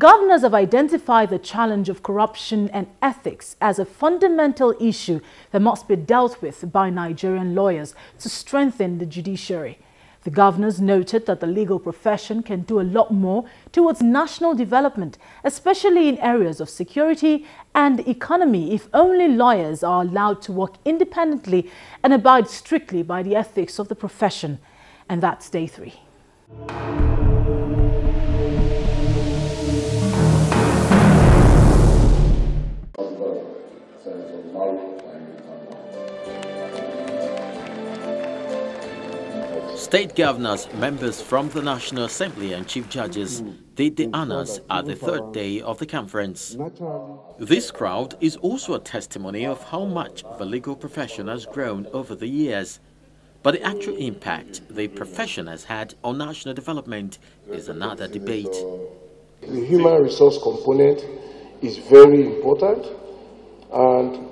governors have identified the challenge of corruption and ethics as a fundamental issue that must be dealt with by Nigerian lawyers to strengthen the judiciary. The governors noted that the legal profession can do a lot more towards national development, especially in areas of security and economy, if only lawyers are allowed to work independently and abide strictly by the ethics of the profession. And that's day 3. State governors, members from the National Assembly and chief judges did the honors at the 3rd day of the conference. This crowd is also a testimony of how much the legal profession has grown over the years. But the actual impact the profession has had on national development is another debate. The human resource component is very important, and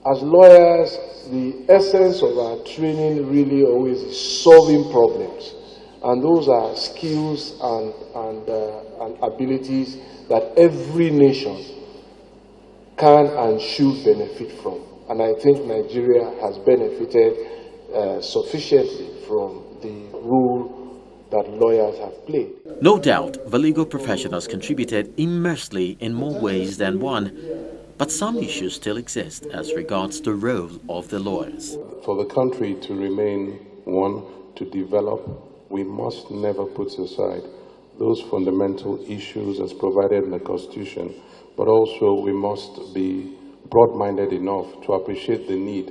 as lawyers, the essence of our training really always is solving problems, and those are skills and abilities that every nation can and should benefit from. And I think Nigeria has benefited sufficiently from the role that lawyers have played. No doubt, the legal profession has contributed immensely in more ways than one. But some issues still exist as regards the role of the lawyers. For the country to remain one, to develop, we must never put aside those fundamental issues as provided in the Constitution, but also we must be broad-minded enough to appreciate the need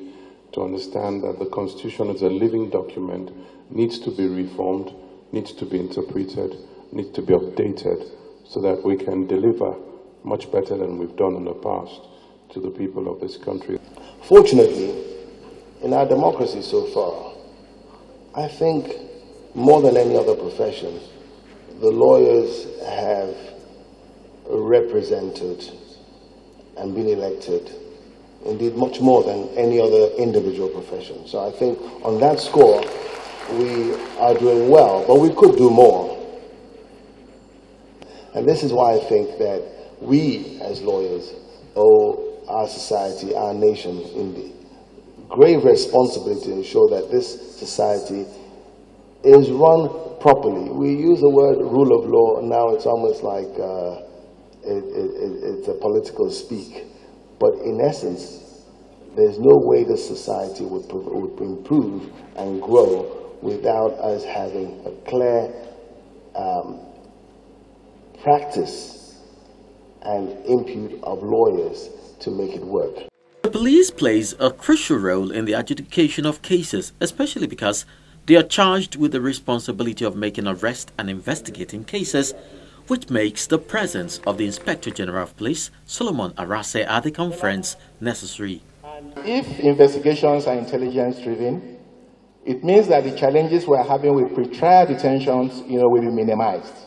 to understand that the Constitution is a living document, needs to be reformed, needs to be interpreted, needs to be updated so that we can deliver much better than we've done in the past to the people of this country. Fortunately, in our democracy so far, I think more than any other profession, the lawyers have represented and been elected, indeed much more than any other individual profession. So I think on that score, we are doing well, but we could do more. And this is why I think that we, as lawyers, owe our society, our nation, in the grave responsibility to ensure that this society is run properly. We use the word rule of law, and now it's almost like it's a political speak. But in essence, there's no way the society would improve and grow without us having a clear practice and impute of lawyers to make it work. The police plays a crucial role in the adjudication of cases, especially because they are charged with the responsibility of making arrests and investigating cases, which makes the presence of the Inspector General of Police, Solomon Arase, at the conference necessary. If investigations are intelligence-driven, it means that the challenges we are having with pretrial detentions, will be minimized.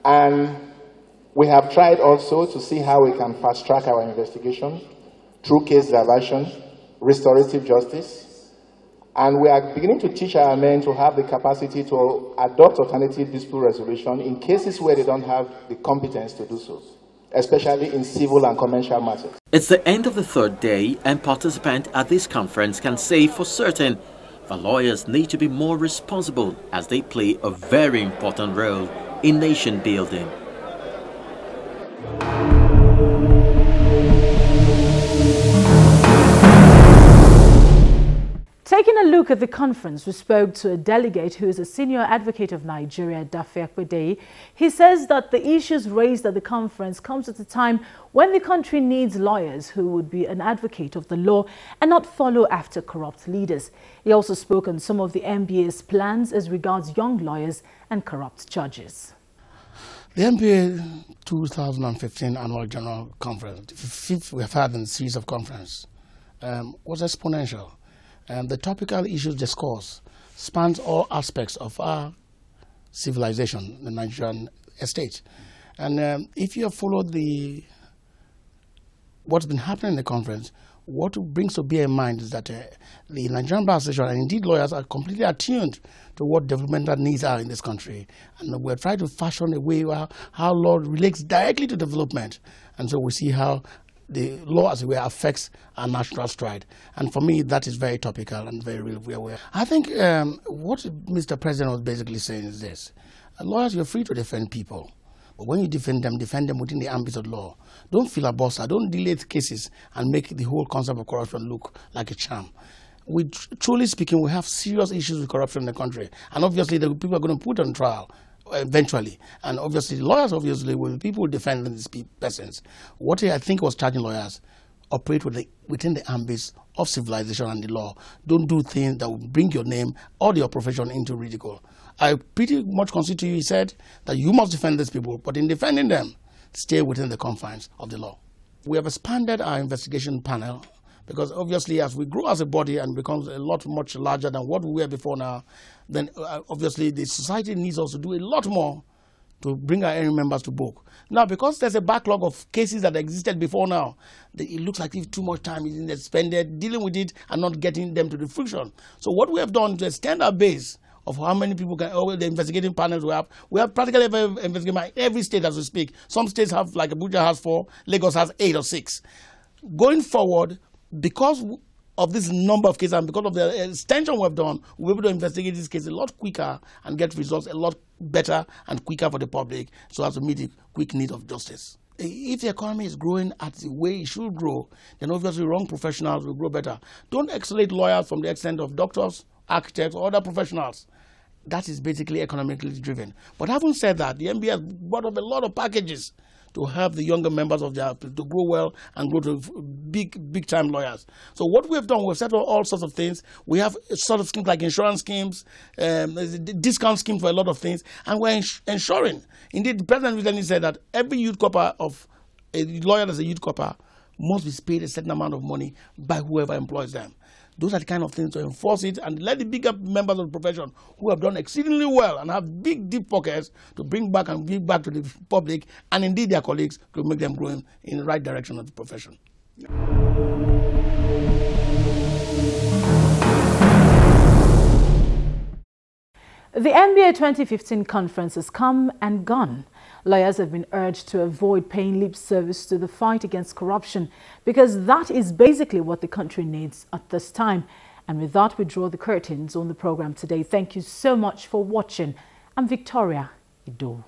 And we have tried also to see how we can fast-track our investigation through case diversion, restorative justice, and we are beginning to teach our men to have the capacity to adopt alternative dispute resolution in cases where they don't have the competence to do so, especially in civil and commercial matters. It's the end of the 3rd day, and participants at this conference can say for certain the lawyers need to be more responsible as they play a very important role in nation building. Taking a look at the conference, we spoke to a delegate who is a senior advocate of Nigeria, Dafe Akpedeyi. He says that the issues raised at the conference comes at a time when the country needs lawyers who would be an advocate of the law and not follow after corrupt leaders. He also spoke on some of the NBA's plans as regards young lawyers and corrupt judges. The NBA 2015 Annual General Conference, the 5th we have had in the series of conference, was exponential. The topical issues discussed spans all aspects of our civilization, the Nigerian estate. And if you have followed what's been happening in the conference, What brings to bear in mind is that the Nigerian Bar Association and indeed lawyers are completely attuned to what developmental needs are in this country. And we're trying to fashion a way how law relates directly to development. And so we see how the law, as it were, affects our national stride. And for me, that is very topical and very real. I think what Mr. President was basically saying is this. Lawyers, you're free to defend people. But when you defend them within the ambit of law. Don't filibuster, don't delay cases and make the whole concept of corruption look like a charm. Truly speaking, we have serious issues with corruption in the country. And obviously, the people are going to put on trial eventually. And obviously, lawyers obviously will be people defending these persons. What I think was charging lawyers, operate within the ambits of civilization and the law. Don't do things that will bring your name or your profession into ridicule. I pretty much concede to you, he said, that you must defend these people, but in defending them, stay within the confines of the law. We have expanded our investigation panel because obviously as we grow as a body and becomes much larger than what we were before now, then obviously the society needs us to do a lot more to bring our area members to book. Now, because there's a backlog of cases that existed before now, it looks like if too much time is expended dealing with it and not getting them to the fruition. So what we have done to extend our base of how many people can, the investigating panels we have practically investigating in every state as we speak. Some states have, like Abuja has 4, Lagos has 8 or 6. Going forward, because of this number of cases and because of the extension we've done, we'll be able to investigate these cases a lot quicker and get results a lot better and quicker for the public so as to meet the quick need of justice. If the economy is growing at the way it should grow, then obviously wrong professionals will grow better. Don't isolate lawyers from the extent of doctors, architects, or other professionals. That is basically economically driven. But having said that, the MBA has brought up a lot of packages to help the younger members of their to grow well and grow to big time lawyers. So what we've done, we've set up all sorts of things. We have sort of schemes like insurance schemes, discount schemes for a lot of things, and we're ensuring. Indeed, the president recently said that every youth corper of a lawyer that's a youth corper must be paid a certain amount of money by whoever employs them. Those are the kind of things to enforce it and let the bigger members of the profession who have done exceedingly well and have big, deep pockets to bring back and give back to the public and indeed their colleagues to make them grow in the right direction of the profession. The NBA 2015 conference has come and gone. Lawyers have been urged to avoid paying lip service to the fight against corruption because that is basically what the country needs at this time. And with that, we draw the curtains on the program today. Thank you so much for watching. I'm Victoria Ido.